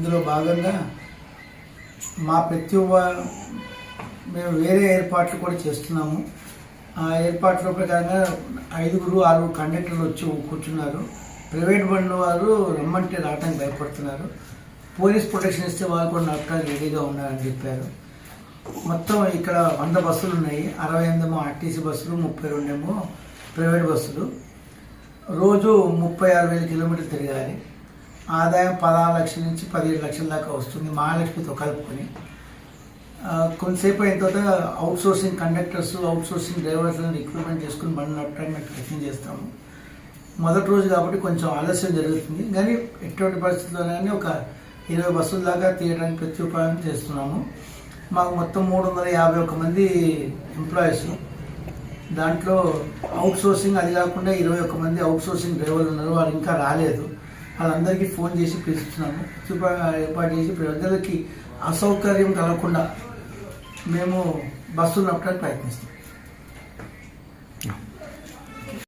ఇందులో భాగంగా మా మేము వేరే ఏర్పాట్లు కూడా చేస్తున్నాము. ఆ ఏర్పాట్ల ప్రకారంగా 5-6 కండక్టర్లు వచ్చి కూర్చున్నారు. ప్రైవేట్ బండ్ల వారు రమ్మంటే రావడానికి భయపడుతున్నారు. పోలీస్ ప్రొటెక్షన్ ఇస్తే వాళ్ళు కూడా నడపడానికి రెడీగా ఉన్నారని చెప్పారు. మొత్తం ఇక్కడ 100 బస్సులు ఉన్నాయి. 68 ఆర్టీసీ బస్సులు, 32 ప్రైవేట్ బస్సులు. రోజు 36,000 కిలోమీటర్లు తిరగాలి. ఆదాయం 16 లక్షల నుంచి 17 లక్షల దాకా వస్తుంది, మహాలక్ష్మితో కలుపుకొని. కొంతసేపు అయిన తర్వాత outsourcing conductors, outsourcing డ్రైవర్స్లను రిక్రూట్మెంట్ చేసుకుని బండి నడపడానికి ప్రయత్నం చేస్తాము. మొదటి రోజు కాబట్టి కొంచెం ఆలస్యం జరుగుతుంది, కానీ ఎటువంటి పరిస్థితుల్లోనే ఒక 20 బస్సుల దాకా తీయడానికి ప్రత్యుపాయం చేస్తున్నాము. మాకు మొత్తం 351 మంది ఎంప్లాయీస్. దాంట్లో అవుట్ సోర్సింగ్ అది కాకుండా 21 మంది అవుట్ సోర్సింగ్ డ్రైవర్లు ఉన్నారు. వాళ్ళు ఇంకా రాలేదు. వాళ్ళందరికీ ఫోన్ చేసి పిలుస్తున్నాము. ఏర్పాటు చేసి ప్రజలకి అసౌకర్యం కలగకుండా మేము బస్సులు నడపడానికి ప్రయత్నిస్తాం.